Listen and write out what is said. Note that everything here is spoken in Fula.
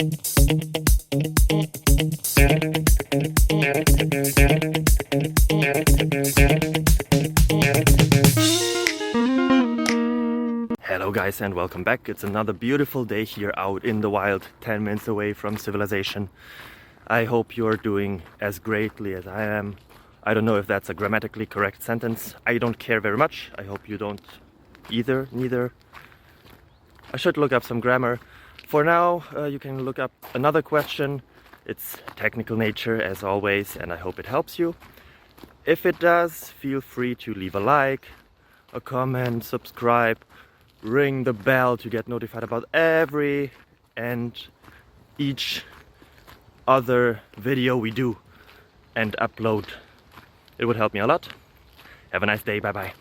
Hello guys and welcome back. It's another beautiful day here out in the wild, 10 minutes away from civilization. I hope you're doing as greatly as I am. I don't know if that's a grammatically correct sentence. I don't care very much. I hope you don't neither. I should look up some grammar. For now, you can look up another question. It's technical nature as always, and I hope it helps you. If it does, feel free to leave a like, a comment, subscribe, ring the bell to get notified about every and each other video we do and upload. It would help me a lot. Have a nice day. Bye bye.